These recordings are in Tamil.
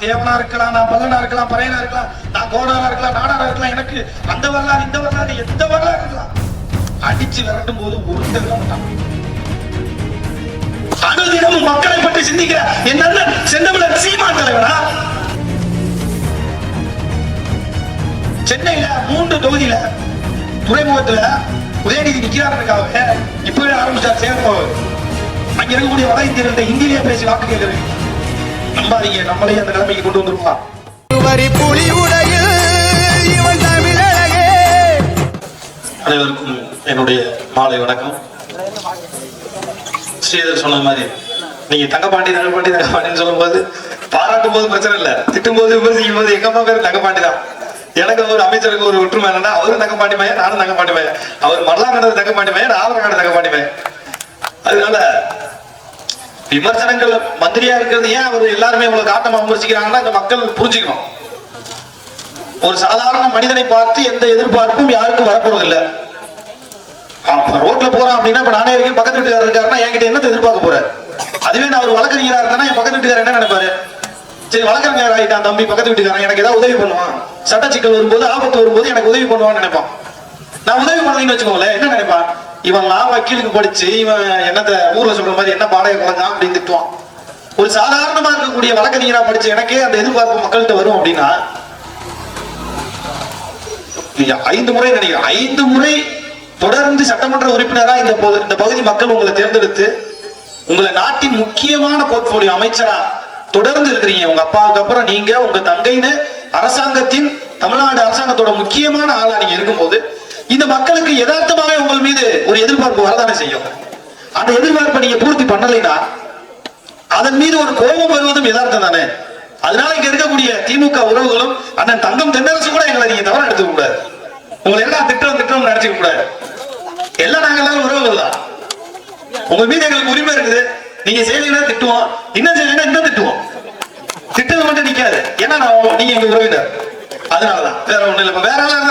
தேவனா இருக்கலாம், நான் பல்லனா இருக்கலாம், பறையனா இருக்கலாம், நான் கோடாரா இருக்கலாம், நாடாரா இருக்கலாம். எனக்கு அந்த வரலாறு இந்த வரலாறு எந்த வரலாறு இருக்கலாம். அடிச்சு விரட்டும் போது ஒருத்தர் மாட்டான். அனுதினமும் மக்களை பற்றி சிந்திக்கிற என்ன செந்தமிழர் சீமான் தலைவனா? சென்னையில 3 தொகுதியில துறைமுகத்துல உதயநிதி நிக்கிறாருக்காக இப்பவே ஆரம்பிச்சார் சேர்ப்பவர். அங்க இருக்கக்கூடிய வட இந்தியர்கள் ஹிந்தியிலேயே பேசி வாக்கு கேட்கிறது. நம்பாதீங்க, நம்மளையே அந்த நிலைமைக்கு கொண்டு வந்துருவான். அனைவருக்கும் என்னுடைய மாலை வணக்கம். ஸ்ரீதர் சொன்ன மாதிரி நீங்க தங்கப்பாண்டி தங்கப்பாண்டின்னு சொல்லும் போது பாராட்டும் போது பிரச்சனை இல்லை, திட்டும் போது விமர்சிக்கும் போது எங்க அம்மா பேர் தங்கப்பாண்டி தான். எனக்கு ஒரு அமைச்சருக்கு ஒரு ஒற்றுமை என்னன்னா, அவரும் தங்கப்பாண்டி மையன், நானும் தங்கப்பாண்டி மையன். அவர் மரலாங்கடது தங்கப்பாண்டி மையன், ஆவரங்காடு தங்கப்பாண்டி மையன். அதனால விமர்சனங்கள் மந்திரியா இருக்கிறது ஏன் அவர் எல்லாருமே இவ்வளவு காட்டமா விமர்சிக்கிறாங்கன்னா இந்த மக்கள் புரிஞ்சுக்கணும். ஒரு சாதாரண மனிதனை பார்த்து எந்த எதிர்பார்ப்பும் யாருக்கும் வரப்போறதில்லை. ரோட்ல போறான் அப்படின்னா, இப்ப நானே இருக்கேன், பக்கத்து வீட்டுக்காரர் இருக்காருன்னா என்கிட்ட என்னத்தை எதிர்பார்க்க போறாரு? அதுவே நான் ஒரு வழக்கறிஞரா இருந்தா என் பக்கத்து வீட்டுக்காரர் என்ன நினைப்பாரு? சரி, வழக்கறிஞர் ஆகிட்டான் தம்பி, பக்கத்து வீட்டுக்காரன் எனக்கு ஏதாவது உதவி பண்ணுவான், சட்ட சிக்கல் வரும்போது ஆபத்து வரும்போது எனக்கு உதவி பண்ணுவான்னு நினைப்பான். நான் உதவி பண்ணலன்னு வச்சுக்கோங்களேன், என்ன நினைப்பான்? இவன் நான் வக்கீலுக்கு படிச்சு இவன் என்னத்தை ஊர்ல சொல்ற மாதிரி என்ன பாடைய குறைஞ்சான் அப்படின்னு திட்டுவான். ஒரு சாதாரணமா இருக்கக்கூடிய வழக்கறிஞரா படிச்சு எனக்கே அந்த எதிர்பார்ப்பு மக்கள்கிட்ட வரும் அப்படின்னா, 5 முறை நினைக்கிறேன், 5 முறை தொடர்ந்து சட்டமன்ற உறுப்பினரா இந்த பகுதி மக்கள் உங்களை தேர்ந்தெடுத்து உங்களை நாட்டின் முக்கியமான போர்ட்போலியோ அமைச்சரா தொடர்ந்து இருக்கிறீங்க. உங்க அப்பாவுக்கு அப்புறம் நீங்க, உங்க தங்கைன்னு அரசாங்கத்தின், தமிழ்நாடு அரசாங்கத்தோட முக்கியமான ஆளா நீங்க இருக்கும்போது இந்த மக்களுக்கு யதார்த்தமாக உங்கள் மீது ஒரு எதிர்பார்ப்பு வரதானே செய்யும். அந்த எதிர்பார்ப்பை நீங்க பூர்த்தி பண்ணலைன்னா அதன் மீது ஒரு கோபம் வருவதும் யதார்த்தம் தானே. அதனால இங்க இருக்கக்கூடிய திமுக உறவுகளும் அண்ணன் தங்கம் தென்னரசு கூட எங்களை நீங்க தவற எடுத்துக்க கூடாது. உங்களை எல்லாம் திட்டம் நினைச்சுக்க கூடாது. எல்லாம் நாங்க எல்லாரும் உறவுகள் தான். உங்க மீது எங்களுக்கு உரிமை இருக்குது. நீங்க செய்யலைன்னா திட்டுவோம், இன்னும் செய்யலைன்னா இன்னும் திட்டுவோம். திட்டது மட்டும் நிக்காது, ஏன்னா நீங்க எங்க உறவினர். அதனாலதான், வேற ஒண்ணு இல்ல. வேற எல்லாம்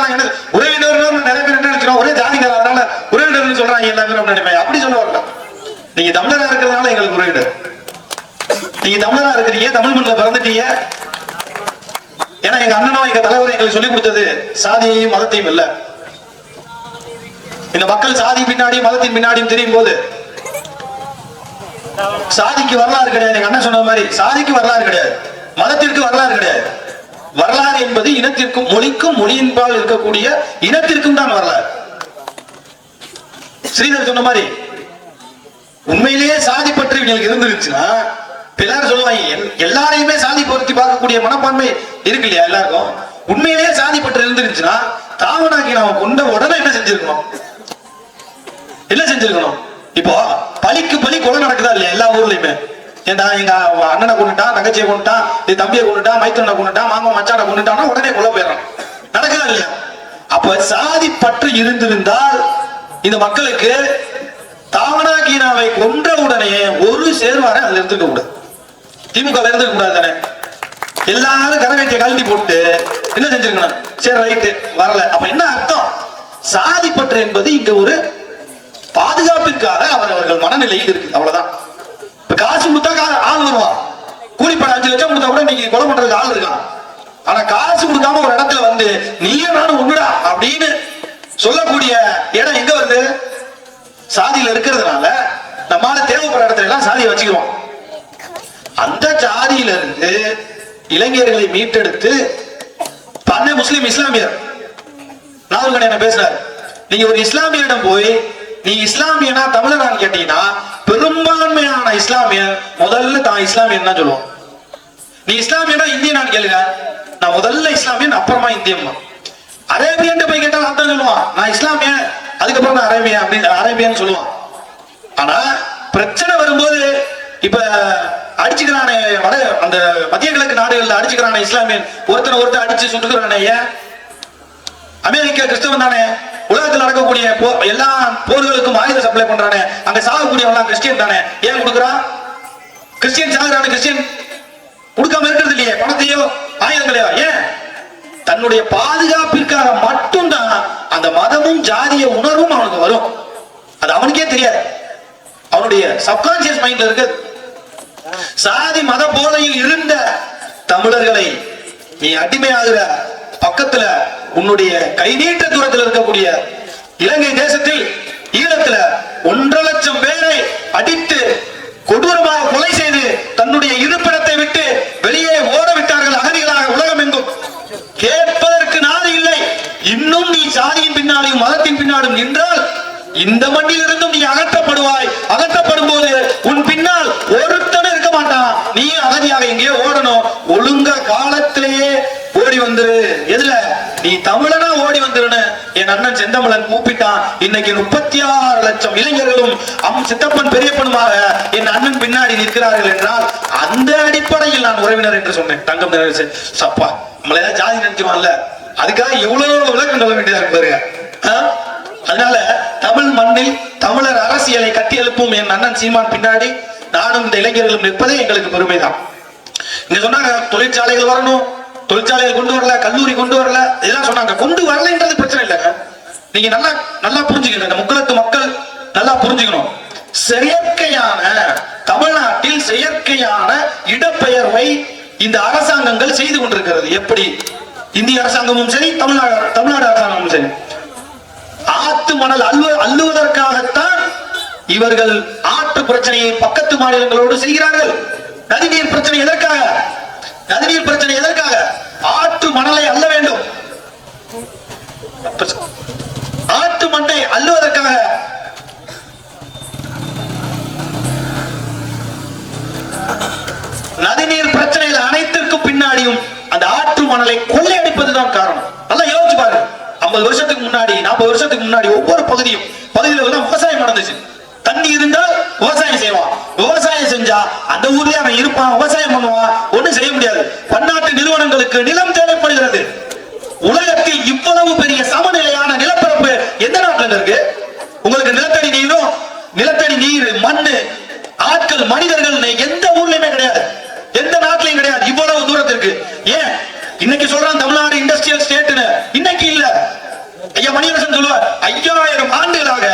உறவினர் நிறைய பேர் என்ன நினைக்கிறோம், ஒரே ஜாதிக்கார, அதனால உறவினர் சொல்றாங்க எல்லா பேரும் நினைப்பேன். அப்படி சொல்ல வரல. நீங்க தமிழரா இருக்கிறதுனால எங்களுக்கு உறவினர். நீங்க தமிழரா இருக்கிறீங்க, தமிழ் மண்ணில் பிறந்துட்டீங்க. ஏன்னா எங்க அண்ணனும் எங்க தலைவர் எங்களுக்கு சொல்லிக் கொடுத்தது சாதியையும் மதத்தையும் இல்ல. இந்த மக்கள் சாதி பின்னாடி மதத்தின் பின்னாடியும் தெரியும் போது சாதிக்கு வரலாறு கிடையாது. எங்க அண்ணன் சொன்ன மாதிரி சாதிக்கு வரலாறு கிடையாது, மதத்திற்கு வரலாறு கிடையாது. வரலாறு என்பது இனத்திற்கும் மொழிக்கும், மொழியின்பால் இருக்கக்கூடிய இனத்திற்கும் தான் வரலாறு. ஸ்ரீதர் சொன்ன மாதிரி உண்மையிலேயே சாதி பற்றி இவங்களுக்கு இருந்துருச்சுன்னா, எல்லாரும் சொல்லுவாங்க எல்லாரையுமே சாதி பொருத்தி பார்க்கக்கூடிய மனப்பான்மை இருக்கு இல்லையா எல்லாருக்கும். உண்மையிலேயே சாதி பற்றி இருந்துருச்சுன்னா தாவனாக்கி நாம கொண்ட உடனே என்ன செஞ்சிருக்கணும்? இப்போ பலிக்கு பலி கொலை நடக்குதா இல்லையா எல்லா ஊர்லயுமே? ஏண்டா எங்க அண்ணனை கொண்டுட்டான், தங்கச்சியை கொண்டுட்டான், தம்பியை கொண்டுட்டான், மைத்தனை கொண்டுட்டான், மாமா மச்சானை கொண்டுட்டான்னா உடனே கொலை போயிடறான். நடக்குதா இல்லையா? அப்ப சாதி பற்று இருந்திருந்தால் இந்த மக்களுக்கு தாவனாகீனாவை கொன்ற உடனே ஒரு சேர்வாரை அதுல இருந்துக்க கூடாது, திமுக இருந்துக்க கூடாது தானே. எல்லாரும் கரவேட்டிய கழட்டி போட்டு என்ன செஞ்சிருக்கணும்? சரி, ரைட்டு வரல. அப்ப என்ன அர்த்தம்? சாதி பற்று என்பது இங்க ஒரு பாதுகாப்பிற்காக அவர்கள் மனநிலையில் இருக்கு, அவ்வளவுதான். இப்ப காசு கொடுத்தா ஆள் வருவான், கூலிப்பட 5 லட்சம் கொடுத்தா கூட நீங்க கொலை பண்றதுக்கு ஆள் இருக்கான். ஆனா காசு கொடுக்காம ஒரு இடத்துல வந்து நீயும் நானும் ஒண்ணுடா அப்படின்னு சொல்லக்கூடிய இடம் எங்க வருது? சாதியில இருக்கிறதுனால நம்மால தேவைப்படுற இடத்துல எல்லாம் சாதியை வச்சுக்கிறோம். அந்த சாதியில இருந்து இளைஞர்களை மீட்டெடுத்து பண்ண முஸ்லிம் இஸ்லாமியர் நாகூர் என்ன பேசினார். நீங்க ஒரு இஸ்லாமியரிடம் போய் நீ இஸ்லாமியனா தமிழரான்னு கேட்டீங்கன்னா பெரும்பான்மையான இஸ்லாமியர் முதல்ல தான் இஸ்லாமியன் தான் சொல்லுவோம். நீ இஸ்லாமியனா இந்தியனான்னு கேளுங்க, நான் முதல்ல இஸ்லாமியன் அப்புறமா இந்தியன். அரேபியன் போய் கேட்டாலும் அர்த்தம் சொல்லுவான், நான் இஸ்லாமியன் அதுக்கப்புறம் நான் அரேபியன் சொல்லுவான். ஆனா பிரச்சனை வரும்போது இப்ப அடிச்சுக்கிறானே அந்த மத்திய கிழக்கு நாடுகள்ல அடிச்சுக்கிறானே இஸ்லாமியன், ஒருத்தர் அடிச்சு சுட்டுக்கிறானே. ஏன்? அமெரிக்கா கிறிஸ்தவன் தானே. உலகத்தில் நடக்கக்கூடிய எல்லா போர்களுக்கும் ஆயுத சப்ளை பண்றானே, அங்க சாகக்கூடியவன் கிறிஸ்டியன் தானே. ஏன் கொடுக்குறான்? கிறிஸ்டியன் சாகுறானு கிறிஸ்டியன் கொடுக்காம இருக்கிறது இல்லையே, பணத்தையோ ஆயுதங்களையோ. ஏன்? தன்னுடைய பாதுகாப்பிற்காக மட்டும்தான் அந்த மதமும் ஜாதிய உணர்வும் அவனுக்கு வரும். அது அவனுக்கே தெரியாது, அவனுடைய சப்கான்சியஸ் மைண்ட்ல இருக்கு. சாதி மத போதையில் இருந்த தமிழர் இவர்களை நீ அடிமையாகிற பக்கத்துல உன்னுடைய கை நீட்ட தூரத்தில் இருக்கக்கூடிய இலங்கை தேசத்தில் ஈழத்துல 1.5 லட்சம் பேரை அடித்து கொடூரமாக கொலை செய்து தன்னுடைய இருப்பிடத்தை விட்டு வெளியே ஓடவிட்டார்கள் அகதிகளாக உலகம் எங்கும். கேட்பதற்கு நாடு இல்லை. இன்னும் நீ சாதியின் பின்னாலும் மதத்தின் பின்னாலும் நின்றால் இந்த மண்ணில் இருந்தும் நீ அகற்றப்படுவாய். அகற்றப்படும் போது உன் பின்னால் ஒருத்தனும் இருக்க மாட்டான். நீ அகதியாக எங்கேயோ ஓடணும். ஒழுங்க காலத்திலேயே ஓடி வந்துரு. எதுல? நீ தமிழனா ஓடி வந்துருன்னு என் அண்ணன் செந்தமிழன் கூப்பிட்டான். இன்னைக்கு 36 லட்சம் இளைஞர்களும் சித்தப்பன் பெரியப்பனுமாக என் அண்ணன் பின்னாடி நிற்கிறார்கள் என்றால் அந்த அடிப்படையில் நான் உறவினர் என்று சொன்னேன். தங்கம் சப்பா நம்மள ஏதாவது ஜாதி நினைச்சுவான்ல, அதுக்காக இவ்வளவு விளக்கம் சொல்ல வேண்டியதா இருக்கு பாருங்க. அதனால தமிழ் மண்ணில் தமிழர் அரசியலை கட்டி எழுப்பும் என் அண்ணன் சீமான் பின்னாடி நானும் இந்த இளைஞர்களும் நிற்பதே எங்களுக்கு பெருமைதான். இங்க சொன்னாங்க தொழிற்சாலைகள் வரணும், தொழிற்சாலைகள் கொண்டு வரல, கல்லூரி கொண்டு வரல, இதெல்லாம் சொன்னாங்க. கொண்டு வரலன்றது பிரச்சனை இல்லைங்க. நீங்க நல்லா நல்லா புரிஞ்சுக்கணும். இந்த முக்குளத்து மக்கள் நல்லா புரிஞ்சுக்கணும். செயற்கையான தமிழ்நாட்டில் செயற்கையான இடப்பெயர்வை இந்த அரசாங்கங்கள் செய்து கொண்டிருக்கிறது. எப்படி? இந்திய அரசாங்கமும் சரி, தமிழ்நாடு அரசாங்கமும் சரி. ஆத்து மணல் அள்ளுவதற்காகத்தான் இவர்கள் ஆற்று பிரச்சனையை பக்கத்து மாநிலங்களோடு செய்கிறார்கள். நதிநீர் பிரச்சனை எதற்காக? நதிநீர் பிரச்சனை எதற்காக? ஆற்று மணலை அள்ள வேண்டும். ஆற்று மண்ணை அள்ளுவதற்காக. நதிநீர் பிரச்சனையில் அனைத்திற்கும் பின்னாடியும் அந்த ஆற்று மணலை கொள்ளையடிப்பதுதான் காரணம். நல்லா யோசிச்சு பாருங்க. 50 வருஷத்துக்கு முன்னாடி 40 வருஷத்துக்கு முன்னாடி ஒவ்வொரு பகுதியில விவசாயம் நடந்துச்சு. தண்ணி இருந்தால் விவசாயம் செய்வான். விவசாயம் செஞ்சா அந்த ஊர்லயே அவன் இருப்பான், விவசாயம் பண்ணுவான். ஒண்ணும் செய்ய முடியாது. பன்னாட்டு நிறுவனங்களுக்கு நிலம் தேவைப்படுகிறது. உலகத்தில் இவ்வளவு பெரிய சமநிலையான நிலப்பரப்பு எந்த நாட்டுல இருக்கு? உங்களுக்கு நிலத்தடி நீர் மண்ணு ஆட்கள் மனிதர்கள் எந்த ஊர்லயுமே கிடையாது, எந்த நாட்டிலையும் கிடையாது. இவ்வளவு தூரத்திற்கு ஏன் இன்னைக்கு சொல்றான் தமிழ்நாடு இண்டஸ்ட்ரியல் ஸ்டேட்னு? இன்னைக்கு இல்ல. ஐயா மணியரசன் சொல்லுவார், 5000 ஆண்டுகளாக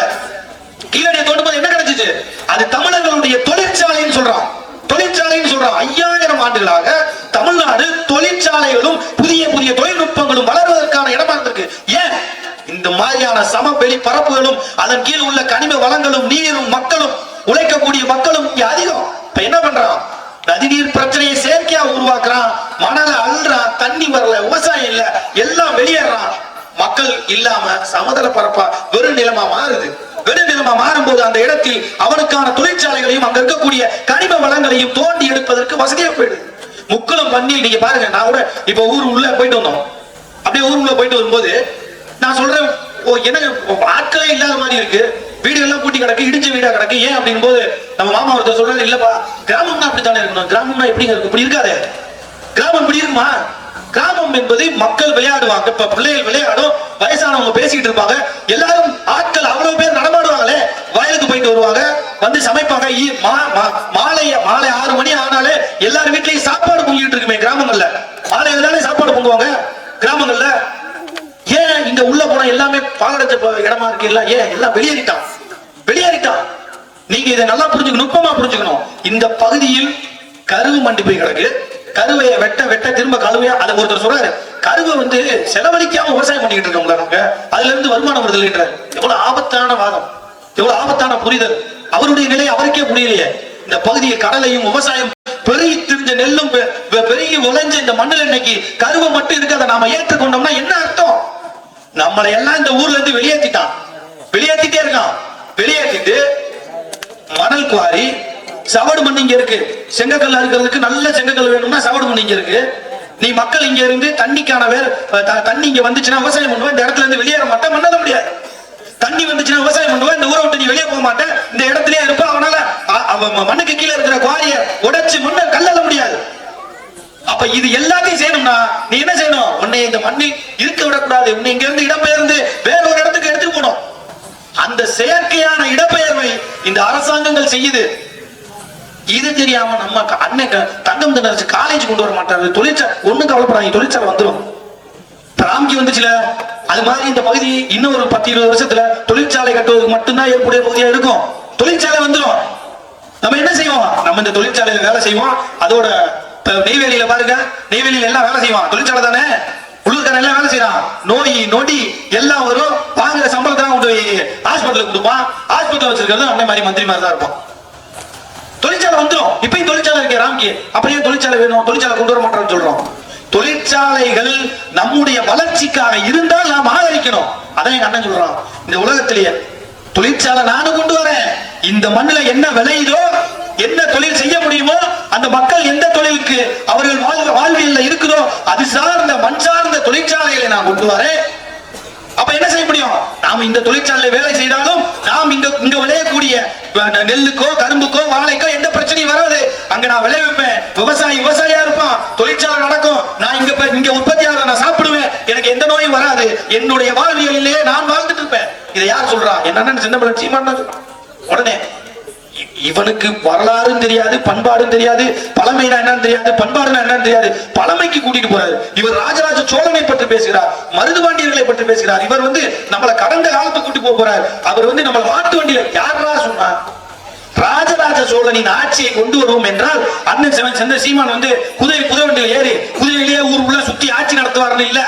கீழடியை தோண்டும்போது என்ன கிடைச்சிச்சு? அது தமிழர்களுடைய தொழிற்சாலைன்னு சொல்றான். 5000 ஆண்டுகளாக தமிழ்நாடு தொழிற்சாலைகளும் புதிய புதிய தொழில்நுட்பங்களும் வளர்வதற்கான இடமா இருந்திருக்கு. ஏன்? இந்த மாதிரியான சமவெளி பரப்புகளும் அதன் கீழ் உள்ள கனிம வளங்களும் நீரும் மக்களும் உழைக்கக்கூடிய மக்களும் இங்க அதிகம். இப்ப என்ன பண்றான்? நதிநீர் பிரச்சனையை செயற்கையா உருவாக்குறான். மணலை அள்ளுறான். தண்ணி வரல, விவசாயம் இல்ல, எல்லாம் வெளியேறான். மக்கள் இல்லாம சமதள பரப்பா வெறும் நிலமா மாறுது. வெறும் நிலமா மாறும் போது அந்த இடத்தில் அவனுக்கான தொழிற்சாலைகளையும் அங்க இருக்கக்கூடிய கனிம வளங்களையும் தோண்டி எடுப்பதற்கு வசதியா போயிடுது. முக்குளம் பண்ணி நீங்க பாருங்க. நான் கூட இப்ப ஊர் உள்ள போயிட்டு வந்தோம். அப்படியே ஊர் உள்ள போயிட்டு வரும்போது நான் சொல்றேன், எனக்கு ஆட்களே இல்லாத மாதிரி இருக்கு. வீடு எல்லாம் கூட்டி கிடக்கு, இடிஞ்ச வீடா கிடக்கு. ஏன் அப்படின் போது நம்ம மாமா ஒருத்தர் சொல்றாரு, இல்லப்பா கிராமம்னா அப்படித்தானே இருக்கணும். கிராமம்னா எப்படிங்க இருக்கு? இப்படி இருக்காது. கிராமம் இப்படி இருக்குமா? கிராமம் என்பது மக்கள் விளையாடுவாங்க. இப்ப பிள்ளைகள் விளையாடும், வயசானவங்க பேசிட்டு இருப்பாங்க, எல்லாரும் ஆட்கள் அவ்வளவு பேர் நடமாடுவாங்களே. வயலுக்கு போயிட்டு வருவாங்க, வந்து சமைப்பாங்க. மாலை 6 மணி ஆனாலே எல்லாரும் வீட்லயும் சாப்பாடு பொங்கிட்டு இருக்குமே கிராமங்கள்ல. மாலையில தானே சாப்பாடு பொங்குவாங்க கிராமங்கள்ல. ஏன் இங்க உள்ள போனா எல்லாமே பாலடைஞ்ச இடமா இருக்கு? எல்லாம் ஏன்? எல்லாம் வெளியேறிட்டான். நீங்க இதை நல்லா புரிஞ்சுக்கணும், நுட்பமா புரிஞ்சுக்கணும். இந்த பகுதியில் கருவு மண்டி போய் கிடக்கு. கருவையை வெட்ட திரும்ப கழுவையா. அதை ஒருத்தர் சொல்றாரு, கருவை செலவழிக்காம விவசாயம் பண்ணிட்டு இருக்கோம்ல நாங்க, அதுல இருந்து வருமானம் வருது இல்லைன்றாரு. எவ்வளவு ஆபத்தான வாதம், எவ்வளவு ஆபத்தான புரிதல். அவருடைய நிலை அவருக்கே புரியலையே. இந்த பகுதியில் கடலையும் விவசாயம் பெருகி திரிஞ்ச நெல்லும் பெருகி உழைஞ்ச இந்த மண்ணில் இன்னைக்கு கருவை மட்டும் இருக்கு. அதை நாம ஏற்றுக்கொண்டோம்னா என்ன அர்த்தம்? நம்மளை எல்லாம் இந்த ஊர்ல இருந்து வெளியேற்றிட்டே இருக்கான். வெளியேற்றிட்டு மணல் குவாரி, சவடு மண் இங்க இருக்கு. செங்கக்கல் அறுக்கிறதுக்கு நல்ல செங்கக்கல் வேணும்னா சவடு மண் இங்க இருக்கு. நீ மக்கள் இங்க இருந்து தண்ணிக்கான தண்ணி இங்க வந்துச்சுன்னா விவசாயம் பண்ணுவா. இந்த இடத்துல இருந்து வெளியேற மாட்டேன், மண்ணத முடியாது. தண்ணி வந்துச்சுன்னா விவசாயம் பண்ணுவா. இந்த ஊரை விட்டு நீ வெளியே போக மாட்டேன், இந்த இடத்துலயே இருப்பா. அவனால மண்ணுக்கு கீழே இருக்கிற குவாரிய உடைச்சு மண்ணை கல்லல முடியாது. அப்ப இது எல்லாத்தையும் செய்யணும்னா நீ என்ன செய்யணும்? உன்னை இந்த மண்ணில் இருக்க விடக்கூடாது. உன்னை இங்க இருந்து இடம்பெயர்ந்து வேற ஒரு இடத்துக்கு எடுத்துட்டு போகணும். அந்த செயற்கையான இடப்பெயர்வை இந்த அரசாங்கங்கள் செய்யுது. இது தெரியாம நம்ம அன்னைக்கு தங்கம் திணறச்சு காலேஜ் கொண்டு வர மாட்டாரு. தொழிற்சாலை ஒண்ணும் கவலைப்படாங்க, தொழிற்சாலை வந்துடும். ராம்கி வந்துச்சுல, அது மாதிரி இந்த பகுதி இன்னும் ஒரு 10-20 வருஷத்துல தொழிற்சாலை கட்டுவதற்கு மட்டும்தான் ஏற்புடைய பகுதியா இருக்கும். தொழிற்சாலை வந்துடும். நம்ம என்ன செய்வோம்? நம்ம இந்த தொழிற்சாலையில வேலை செய்வோம். அதோட நெய்வேலியில பாருங்க, நெய்வேலியில எல்லாம் வேலை செய்வான், தொழிற்சாலை தானே, உள்ளூர்காரன் எல்லாம் வேலை செய்யறான். நோய் நொடி எல்லாம் வரும், வாங்குற சம்பளத்தை கொண்டு போய் ஹாஸ்பிட்டலுக்கு கொடுப்பான். ஹாஸ்பிட்டல் வச்சிருக்கிறது அண்ணன் மாதிரி மந்திரி மாதிரி தான் இருப்பான். தொழிற்சாலை வந்துடும். இப்பயும் தொழிற்சாலை இருக்கு ராம்கி, அப்படியே தொழிற்சாலை வேணும், தொழிற்சாலை கொண்டு வர மாட்டோம்னு சொல்றோம். தொழிற்சாலைகள் நம்முடைய வளர்ச்சிக்காக இருந்தால் நாம் ஆதரிக்கணும். அதான் எங்க அண்ணன் சொல்றான், இந்த உலகத்திலேயே தொழிற்சாலை நானும் கொண்டு வரேன், இந்த மண்ணுல என்ன விளையுதோ, என்ன தொழில் செய்ய முடியுமோ, அந்த மக்கள் எந்த தொழிலுக்கு அவர்கள் வாழ்வியல்ல இருக்குதோ அது சார்ந்த மண் சார்ந்த தொழிற்சாலைகளை நான் கொண்டு வரேன். அப்ப என்ன செய்ய முடியும்? நாம் இந்த தொழிற்சாலையில் வேலை செய்தாலும் நாம் இங்க விளையக்கூடிய நெல்லுக்கோ கரும்புக்கோ வாழைக்கோ எந்த பிரச்சனையும் வராது. அங்க நான் விளைவிப்பேன், விவசாயியா இருப்பான், தொழிற்சாலை நடக்கும், நான் இங்க உற்பத்தியாக நான் சாப்பிடுவேன், எனக்கு எந்த நோயும் வராது, என்னுடைய வாழ்வியலிலேயே நான் வாழ்ந்துட்டு இருப்பேன். இதை யார் சொல்றா? என்ன சின்ன பிள்ளை சீமான். உடனே இவனுக்கு வரலாறும் தெரியாது, பண்பாடும் தெரியாது, பழமைனா என்னன்னு தெரியாது, பண்பாடுனா என்னன்னு தெரியாது, பழமைக்கு கூட்டிட்டு போறாரு. இவர் ராஜராஜ சோழனை பற்றி பேசுகிறார், மருதுபாண்டியர்களை பற்றி பேசுகிறார். இவர் நம்மள கடந்த காலத்துக்கு கூட்டி போறார். அவர் நம்மள மாட்டு வண்டியில யாரா சொன்னா ராஜராஜ சோழனின் ஆட்சியை கொண்டு வருவோம் என்றால் அண்ணன் செந்த சீமான் குதிரை வண்டியில ஏறி குதிரையிலேயே ஊர் உள்ள சுத்தி ஆட்சி நடத்துவார்னு இல்ல.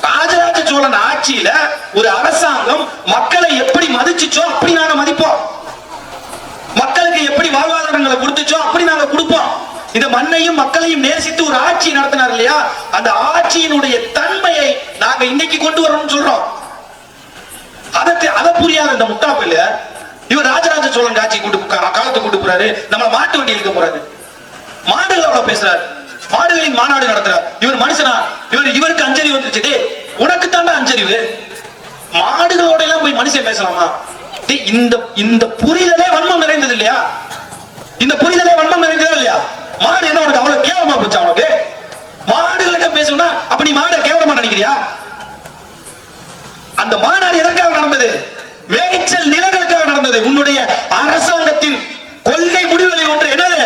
ராஜராஜ சோழன் ஆட்சியில ஒரு அரசாங்கம் மக்களை எப்படி மதிச்சுச்சோ அப்படி நாங்க மதிப்போம், மக்களுக்கு எப்படி வாழ்வாதாரங்களை கொடுத்துச்சோ அப்படி நாங்க கொடுப்போம். இந்த மண்ணையும் மக்களையும் நேசித்து ஒரு ஆட்சி நடத்தினார் இல்லையா, அந்த ஆட்சியினுடைய தன்மையை நாங்க இன்னைக்கு கொண்டு வரணும்னு சொல்றோம். அதை புரியாத இந்த முட்டாப்பில் இவர் ராஜராஜ சோழன் ஆட்சி காலத்தை கூட்டு போறாரு, நம்ம மாட்டு வண்டி இழுக்க போறாரு, மாடுகளோட பேசுறாரு, மாடுகளின் மாநாடு நடத்துறார். இவர் மனுஷனா? இவருக்கு அஞ்சறிவு வந்துருச்சு. உனக்கு தாண்டா அஞ்சறிவு, மாடுகளோட எல்லாம் போய் மனுஷன் பேசலாமா? இந்த புரிதலே வன்மம் நிறைந்தது இல்லையா? இந்த புரிதலே வன்மம் நிறைந்ததா இல்லையா? மாடு என்ன உனக்கு அவ்வளவு கேவலமா போச்சு? அவனுக்கு மாடுகளிடம் பேசணும்னா அப்ப நீ மாடை கேவலமா நினைக்கிறியா? அந்த மாநாடு எதற்காக நடந்தது? மேய்ச்சல் நிலங்களுக்காக நடந்தது. உன்னுடைய அரசாங்கத்தின் கொள்கை முடிவுகளில் ஒன்று என்னது?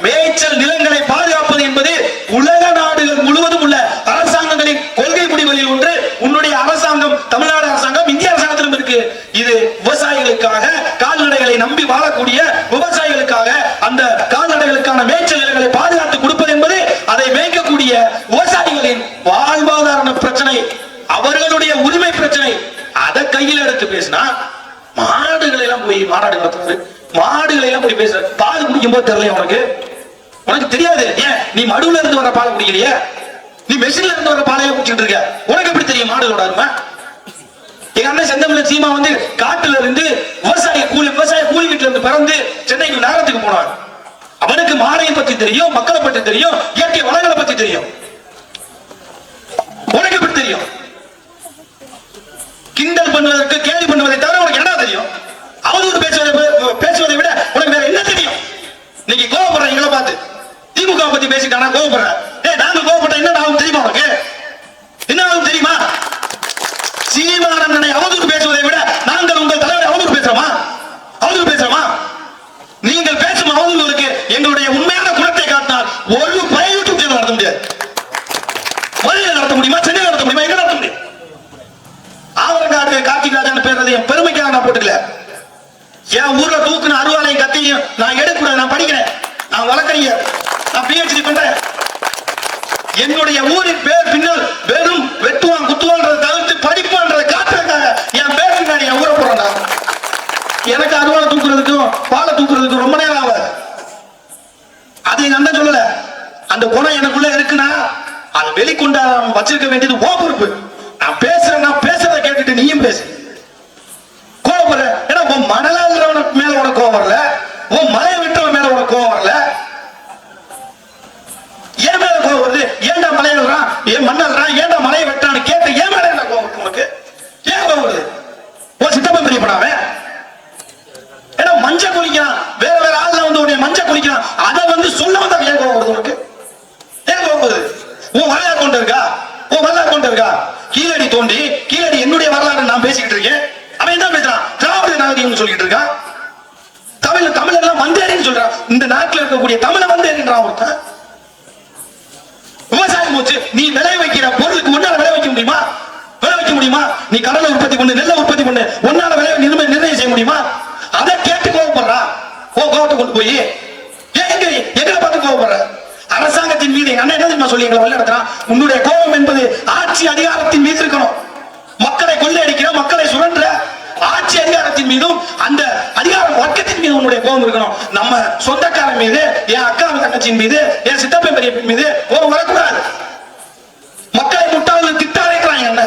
மேய்ச்சல் நிலங்களை பாதுகாப்பது என்பது உலக நாடுகள் முழுவதும் உள்ள அரசாங்கங்களின் கொள்கை முடிவுகளில் ஒன்று. உன்னுடைய அரசாங்கம், தமிழ்நாடு அரசாங்கம், இந்திய அரசாங்கத்திலும் இருக்கு. இது விவசாயிகளுக்காக, கால்நடைகளை நம்பி வாழக்கூடிய விவசாயிகளுக்காக அந்த கால்நடைகளுக்கான மேய்ச்சல் நிலங்களை பாதுகாத்து கொடுப்பது என்பது அதை மேய்க்கக்கூடிய விவசாயிகளின் வாழ்வாதார பிரச்சனை, அவர்களுடைய உரிமை பிரச்சனை. அதை கையில் எடுத்து பேசினா மாடுகளை எல்லாம் போய் மாநாடு நடத்துறது, மாடுகளை எல்லாம் போய் பேசுற. பால் குடிக்கும் போது தெரியல உனக்கு தெரியாது. ஏன் நீ மடுவுல இருந்து வர பால் குடிக்கலையே, நீ மெஷின்ல இருந்து வர பாலையே குடிச்சிட்டு இருக்க, உனக்கு எப்படி தெரியும் மாடுகளோட அருமை? எங்க அண்ணன் செந்தமிழ சீமா காட்டுல இருந்து விவசாய கூலி வீட்டுல இருந்து பிறந்து சென்னைக்கு நகரத்துக்கு போனான். அவனுக்கு மாடையை பத்தி தெரியும், மக்களை பத்தி தெரியும், இயற்கை வளங்களை பத்தி தெரியும். உனக்கு எப்படி தெரியும்? கிண்டல் பண்ணுவதற்கு, கேலி பண்ணுவதை தவிர உனக்கு என்ன தெரியும்? அவதூறு பேசுவதை விட உனக்கு வேற என்ன தெரியும்? இன்னைக்கு கோவப்படுற எங்களை பார்த்து திமுக பத்தி பேசிட்டானா கோவப்படுற. நாங்க கோவப்பட்ட என்ன ஆகும் தெரியுமா? உனக்கு என்ன ஆகும் தெரியுமா? சீமானந்தனை அவதூறு பேசுவதை விட நாங்கள் உங்கள் தலைவரை அவதூறு பேசுறோமா? நீங்கள் பேசும் அவதூறுகளுக்கு எங்களுடைய உண்மையான குணத்தை காட்டினால் ஒரு யூடியூப் சேனல் நடத்த முடியாது. மதுரையில் நடத்த முடியுமா? சென்னையில் நடத்த முடியுமா? எங்க நடத்த முடியும்? ஆவரங்காடு கார்த்திக் ராஜான்னு பேர் என் பெருமைக்காக நான் போட்டுக்கல. என் ஊர்ல தூக்குன அருவாலையும் கத்தியும் நான் எடுக்கூடாது. நான் படிக்கிறேன், நான் வழக்கறிஞர், நான் PhD பண்றேன். என்னுடைய ஊரின் பேர் பின்னால் வெறும் வெட்டுவான் குத்துவான்றதை தவிர்த்து படிப்பான்றதை காட்டுறதுக்காக என் பேருக்கு நான் என் ஊரை போறேன். எனக்கு அருவாலை தூக்குறதுக்கும் பாலை தூக்குறதுக்கும் ரொம்ப நேரம் ஆகாது. அது எங்க அண்ணன் சொல்லல. அந்த குணம் எனக்குள்ள இருக்குன்னா அது வெளிக்கொண்டா வச்சிருக்க வேண்டியது ஓ பொறுப்பு. நான் பேசுறதை கேட்டுட்டு நீயும் பேசு. கோவப்படுற ஏன்னா உன் மணலாகிறவன மேல உனக்கு கோவம் வரல, உன் மலையை விட்டவன் மேல உனக்கு கோவம் வரல, ஏன் மேல கோவம் வருது? ஏன்டா மலையை விடுறான், ஏன் மண்ணல்றான், ஏன்டா மலையை வெட்டான்னு கேட்ட ஏன் மேல என்ன கோவம் உனக்கு? ஏன் கோவம் வருது? உன் சித்தப்பன் பெரியப்படாம ஏன்னா மஞ்ச குளிக்கிறான், வேற ஆள்ல உன்னை மஞ்ச குளிக்கிறான், அதை சொல்ல வந்தா ஏன் கோவம் வருது உனக்கு? ஏன் கோவம் வருது? உன் வரலாறு கொண்டு இருக்கா? கீழடி தோண்டி கீழடி என்னுடைய வரலாறு நான் பேசிக்கிட்டு இருக்கேன். அவன் என்ன பேசுறான்? திராவிட நாகரிகம் சொல்லிட்டு இருக்கான். தமிழெல்லாம் வந்தேறின்னு சொல்றான். இந்த நாட்டில் இருக்கக்கூடிய தமிழை வந்தேறின்றான் ஒருத்தன். விவசாயம் போச்சு, நீ விளை வைக்கிற பொருளுக்கு ஒன்னால விளை வைக்க முடியுமா? நீ கடலை உற்பத்தி பண்ணு, நெல்லை உற்பத்தி பண்ணு, ஒன்னால விளை நிர்ணயம் செய்ய முடியுமா? அதை கேட்டு கோவப்படுறா. கோவத்தை கொண்டு போய் எங்களை பார்த்து கோவப்படுற. அதிகாரத்தின் மீது அண்ணன் என்ன தெரியுமா சொல்லி எங்களை வழிநடத்துறான்? உன்னுடைய கோபம் என்பது ஆட்சி அதிகாரத்தின் மீது இருக்கணும். மக்களை கொள்ளையடிக்கிற, மக்களை சுரண்ட ஆட்சி அதிகாரத்தின் மீதும் அந்த அதிகார வர்க்கத்தின் மீது உன்னுடைய கோபம் இருக்கணும். நம்ம சொந்தக்காரன் மீது, என் அக்கா தங்கச்சியின் மீது, என் சித்தப்பை பெரியப்பின் மீது கோபம் வரக்கூடாது. மக்களை முட்டாளர்கள் திட்டாதைக்கிறாங்க. என்ன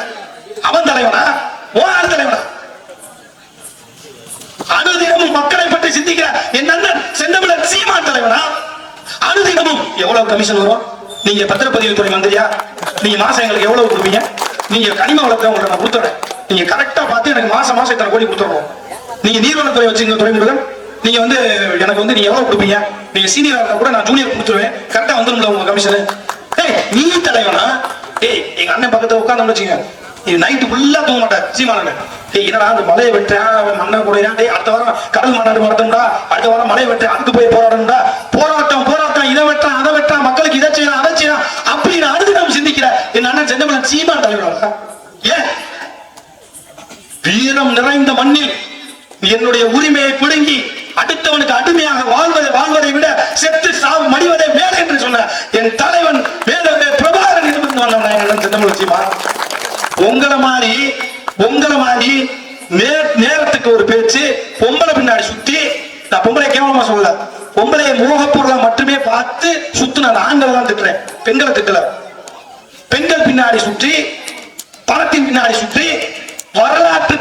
அவன் தலைவனா? ஓர் தலைவனா? அனுதினமும் மக்களை பற்றி சிந்திக்கிற என் அண்ணன் செந்தமிழன் சீமான் தலைவனா? அனுதினமும் எவ்வளவு கமிஷன் வரும்? நீங்க பத்திரப்பதிவுத்துறை மந்திரியா? நீங்க மாசம் எங்களுக்கு எவ்வளவு கொடுப்பீங்க? நீங்க கனிம வளத்தை உங்களுக்கு நான் கொடுத்துறேன். நீங்க கரெக்டா பார்த்து எனக்கு மாசம் இத்தனை கோடி கொடுத்துறோம். நீங்க நீர்வளத்துறை வச்சுங்க துறைமுருகன், நீங்க எனக்கு நீங்க எவ்வளவு கொடுப்பீங்க? நீங்க சீனியரா இருந்தா கூட நான் ஜூனியர் கொடுத்துருவேன். கரெக்டா வந்துரும்ல உங்க கமிஷன். நீ தலைவனா? எங்க அண்ணன் பக்கத்துல உட்கார்ந்து வச்சுங்க, நைட்டு ஃபுல்லா தூங்க மாட்டேன் சீமான. என்னடா அந்த மலையை வெட்டேன், மண்ணை கூடையா, அடுத்த வாரம் கடல் மாநாடு நடத்தும்டா, அடுத்த வாரம் மலையை வெட்டேன், அதுக்கு போய் போராடணும்டா, போராட்டம் இதை வெட்டான் அதை வெட்டான், மக்களுக்கு இதை செய்யலாம் அதை செய்யலாம் அப்படின்னு அடுத்து நம்ம சிந்திக்கிற என் அண்ணன் செந்தமிழன் சீமான் தலைவரா? ஏன் வீரம் நிறைந்த மண்ணில் என்னுடைய உரிமையை பிடுங்கி அடுத்தவனுக்கு அடிமையாக வாழ்வதை விட செத்து சாவு மடிவதை மேலே என்று சொன்ன என் தலைவன் பிரபாகரன் செந்தமிழன் சீமான். உங்களை மாதிரி நேரத்துக்கு ஒரு பேச்சு, பொம்பளை பின்னாடி சுத்தி, நான் பொம்பளை கேவலமா சொல்லல, பொம்பளைய மோகப்பொருளை மட்டுமே பார்த்து சுத்தின ஆண்களை தான் திட்டுறேன், பெண்களை திட்டல. பெண்கள் பின்னாடி சுற்றி, பணத்தின் பின்னாடி சுற்றி, வரலாற்று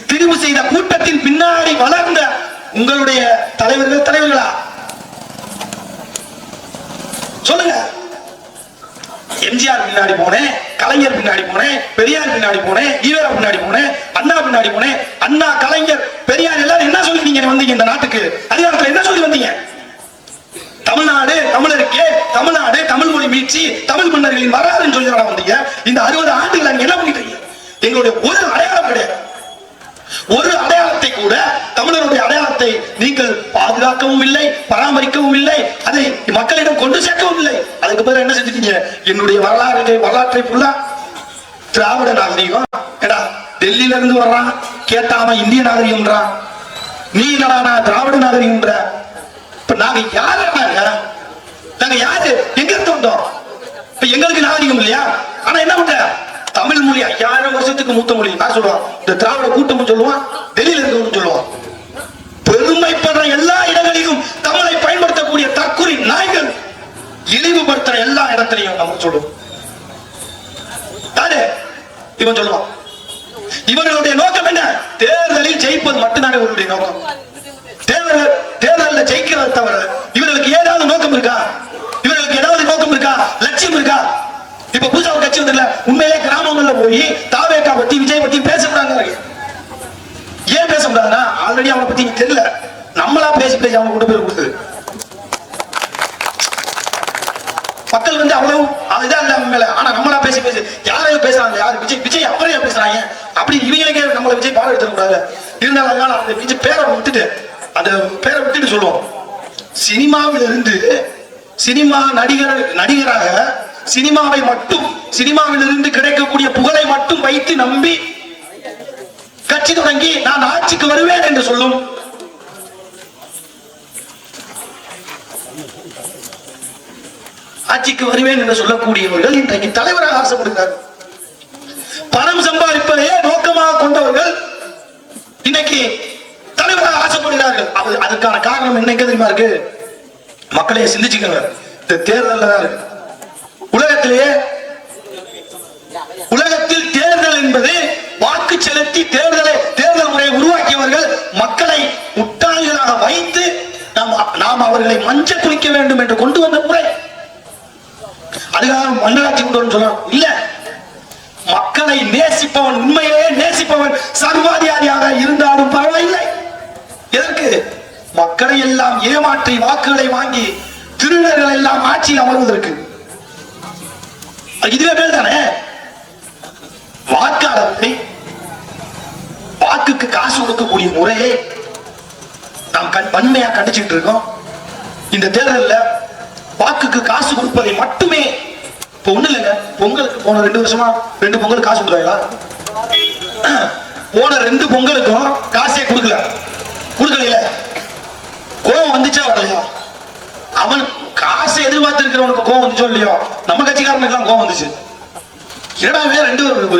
திருவு செய்த கூட்டத்தின் பின்னாடி வளர்ந்த உங்களுடைய தலைவர்களா சொல்லுங்க. எம்ஜிஆர் பின்னாடி போனேன், கலைஞர் பின்னாடி போனேன், பெரியார் பின்னாடி போனேன், ஈவேரா பின்னாடி போனேன், அண்ணா பின்னாடி போனேன். அண்ணா, கலைஞர், பெரியார் எல்லாரும் என்ன சொல்லி நீங்க வந்தீங்க? இந்த நாட்டுக்கு அதிகாரத்தில் என்ன சொல்லி வந்தீங்க? தமிழ்நாடு தமிழருக்கே, தமிழ்நாடு தமிழ் மொழி மீட்சி, தமிழ் மன்னர்களின் வரலாறுன்னு சொல்லி வந்தீங்க. இந்த 60 ஆண்டுகள் நீங்க என்ன பண்ணிட்டீங்க? எங்களுடைய ஒரு அடையாளம் கிடையாது. ஒரு அடையாளத்தை கூட, தமிழருடைய அடையாளத்தை நீங்கள் பாதுகாக்கவும் இல்லை, பராமரிக்கவும் இல்லை, அதை மக்களிடம் கொண்டு சேர்க்கவும் இல்லை. அதுக்கு பிறகு என்ன செஞ்சிட்டீங்க? என்னுடைய வரலாற்றை ஃபுல்லா திராவிட நாகரிகம். டெல்லியில இருந்து வர்றான், கேட்டாம இந்திய நாகரிகம்ன்றான். நீ என்னடா திராவிட நாகரிகம்ன்ற? இப்ப நாங்க யாரு? எங்க இருந்து வந்தோம்? இப்ப எங்களுக்கு நாகரிகம் இல்லையா? ஆனா என்ன பண்ற? தமிழ் மொழி 5000 வருஷத்துக்கு மூத்த மொழி. நான் சொல்லுவான், இந்த திராவிட கூட்டம் சொல்லுவான், டெல்லியில இருக்கவங்க சொல்லுவான். பெருமைப்படுற எல்லா இடங்களிலும் தமிழை பயன்படுத்தக்கூடிய தற்கொலை நாய்கள் இழிவுபடுத்துற எல்லா இடத்திலையும் நம்ம சொல்லுவோம். இவன் சொல்லுவான், இவர்களுடைய நோக்கம் என்ன? தேர்தலில் ஜெயிப்பது மட்டும்தான் இவர்களுடைய நோக்கம். தேர்தலில் ஜெயிக்கிறத தவிர இவர்களுக்கு ஏதாவது நோக்கம் இருக்கா? இவர்களுக்கு ஏதாவது நோக்கம் இருக்கா? லட்சியம் இருக்கா? இப்ப புதுசா ஒரு கட்சி வந்து உண்மையிலே கிராமங்கள்ல போய் தாவேக்கா பத்தி, விஜய் பத்தி பேசக்கூடாது. ஏன் பேச கூடாதுன்னா, ஆல்ரெடி அவனை பத்தி தெரியல, நம்மளா பேசி அவங்க கூட போய் கொடுக்குது. மக்கள் அவ்வளவு அதுதான் இல்ல மேல. ஆனா நம்மளா பேசி யாரையும் பேசுறாங்க, யாரு விஜய் அவரையா பேசுறாங்க அப்படி இவங்களுக்கே நம்மள விஜய் பாடம் எடுத்துக்கூடாது. இருந்தாலும் அந்த விஜய் பேரை விட்டுட்டு சொல்லுவோம். சினிமாவில் இருந்து சினிமா நடிகராக சினிமாவில் இருந்து கிடைக்கக்கூடிய புகழை மட்டும் வைத்து நம்பி கட்சி தொடங்கி நான் ஆட்சிக்கு வருவேன் என்று சொல்லும் ஆட்சிக்கு வருவேன் என்று சொல்லக்கூடியவர்கள் இன்றைக்கு தலைவராக ஆசைப்படுகிறார்கள். பணம் சம்பாதிப்பதையே நோக்கமாக கொண்டவர்கள் இன்னைக்கு தலைவராக ஆசைப்படுகிறார்கள். அதுக்கான காரணம் என்ன தெரியுமா இருக்கு? மக்களையே சிந்திச்சுக்கங்க. இந்த தேர்தல் தான் இருக்கு. உலகத்தில் தேர்தல் என்பது வாக்கு செலுத்தி தேர்தல் முறையை உருவாக்கியவர்கள் மக்களை முட்டாள்களாக வைத்து நாம் அவர்களை மஞ்சள் குளிக்க வேண்டும் என்று கொண்டு வந்த முறை. அதுக்காக மன்னராட்சி கொண்டு வரும் சொல்லலாம் இல்ல. மக்களை நேசிப்பவன், உண்மையிலே நேசிப்பவன் சர்வாதிகாரியாக இருந்தாலும் பரவாயில்லை. எதற்கு? மக்களை எல்லாம் ஏமாற்றி வாக்குகளை வாங்கி திருடர்கள் எல்லாம் ஆட்சியில் அமர்வதற்கு. இதுவே பேர் தானே. வாக்காளர்களை வாக்குக்கு காசு கொடுக்கக்கூடிய முறையை நாம் வன்மையா கண்டிச்சுட்டு இருக்கோம். இந்த தேர்தலில் வாக்குக்கு காசு கொடுப்பதை மட்டுமே இப்ப ஒண்ணு இல்லைங்க. பொங்கலுக்கு போன 2 வருஷமா 2 பொங்கல் காசு கொடுத்தாங்களா? போன 2 பொங்கலுக்கும் காசே கொடுக்கல. கோபம் வந்துச்சா வரலையா? அவன் காசை எதிர்பார்த்து இருக்கிறவனுக்கு கோவம் வந்துச்சோ இல்லையோ, நம்ம கட்சிக்காரனுக்கு எல்லாம் கோவம் வந்துச்சு. ஏடா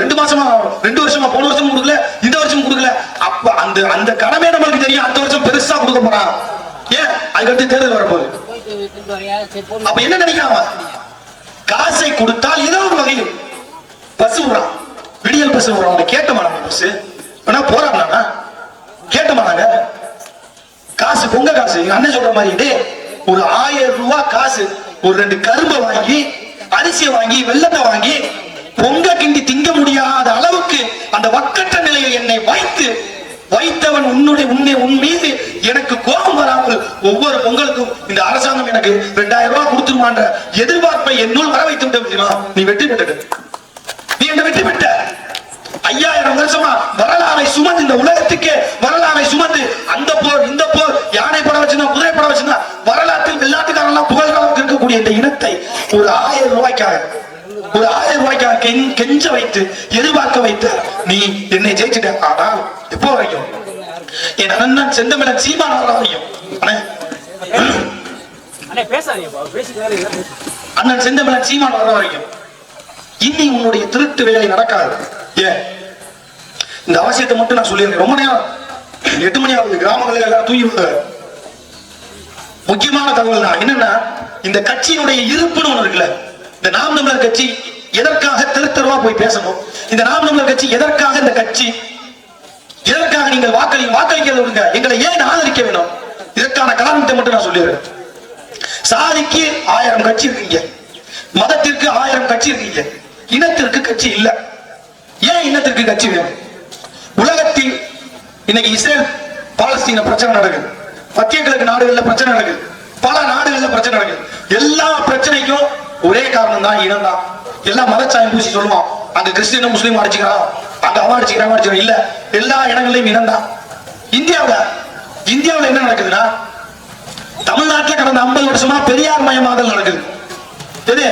ரெண்டு மாசமா 2 வருஷமா போன வருஷம் கொடுக்கல, இந்த வருஷம் கொடுக்கல. அப்ப அந்த கடமை நம்மளுக்கு தெரியும், அடுத்த வருஷம் பெருசா கொடுக்க போறான். ஏன் அதுக்கடுத்து தேர்தல் வரப்போகுது. அப்ப என்ன நினைக்கிறான், காசை கொடுத்தால் ஏதோ ஒரு வகையில் பஸ் விடுறான், விடியல் பஸ் விடுறான். கேட்டமானாங்க பஸ் ஆனா போராடினா கேட்டமானாங்க காசு, பொங்க காசு. எங்க அண்ணன் சொல்ற மாதிரி ஒரு 1000 ரூபாய் காசு, ஒரு 2 கரும்பை வாங்கி, அரிசியை வாங்கி, வெள்ளத்தை வாங்கி பொங்க கிண்டி திங்க முடியாத அளவுக்கு அந்த வக்கற்ற நிலையை என்னை வைத்தவன் உன் மீது எனக்கு கோபம் வராமல் ஒவ்வொரு பொங்கலுக்கும் இந்த அரசாங்கம் எனக்கு 2000 ரூபாய் கொடுத்துருமான்ற எதிர்பார்ப்பை என்னுள் வர வைத்து விட்டு நீ வெற்றி பெற்ற, நீ என்ன வெற்றி பெற்ற. 5000 வருஷமா வரலாறை சுமந்து, இந்த உலகத்துக்கே வரலாறை சுமந்து, அந்த போர் இந்த போர், யானை படம் வச்சிருந்தா, குதிரை படம் வச்சிருந்தா, வரலாற்றில் வெள்ளாட்டுக்காரெல்லாம் புகழ்காலம் இருக்கக்கூடிய இந்த இனத்தை ஒரு 1000 ரூபாய்க்காக கெஞ்ச வைத்து எதிர்பார்க்க வைத்து நீ என்னை ஜெயிச்சுட்ட. ஆனால் எப்போ வரைக்கும் என் அண்ணன் செந்தமிழன் சீமான் வரைக்கும், அண்ணன் செந்தமிழன் சீமான் வர வரைக்கும் இன்னி உன்னுடைய திருட்டு வேலை நடக்காது. ஏன் இந்த அவசியத்தை மட்டும் நான் சொல்லியிருக்கேன். ரொம்ப நேரம் 8 மணி ஆகுது, கிராமங்களில் எல்லாம் தூங்கி. முக்கியமான தகவல் தான் என்னன்னா, இந்த கட்சியினுடைய இருப்புன்னு ஒண்ணு இருக்குல்ல, இந்த நாம் தமிழர் கட்சி எதற்காக தெருத்தருவா போய் பேசணும், இந்த நாம் தமிழர் கட்சி எதற்காக, இந்த கட்சி எதற்காக நீங்கள் வாக்களிக்கிறது விடுங்க, எங்களை ஏன் ஆதரிக்க வேணும், இதற்கான காரணத்தை மட்டும் நான் சொல்லிடுறேன். சாதிக்கு 1000 கட்சி இருக்கீங்க, மதத்திற்கு 1000 கட்சி இருக்கீங்க, இனத்திற்கு கட்சி இல்ல. ஏன் இனத்திற்கு கட்சி வேணும்? உலகத்தில் இன்னைக்கு இஸ்ரேல் பாலஸ்தீன பிரச்சனை நடக்குது, மத்திய கிழக்கு நாடுகள்ல பிரச்சனை நடக்குது, பல நாடுகள்ல பிரச்சனை நடக்குது. எல்லா பிரச்சனைக்கும் ஒரே காரணம் தான், இனம் தான். எல்லாம் மதச்சாயம் பூசி சொல்லுவான், அங்க கிறிஸ்டியன் முஸ்லீம் அடிச்சுக்கிறான், அங்க அவன் அடிச்சுக்கிறான். இல்ல, எல்லா இடங்களையும் இனம் தான். இந்தியாவில் என்ன நடக்குதுன்னா, தமிழ்நாட்டில் கடந்த 50 வருஷமா பெரியார் மயமாதல் நடக்குது. எது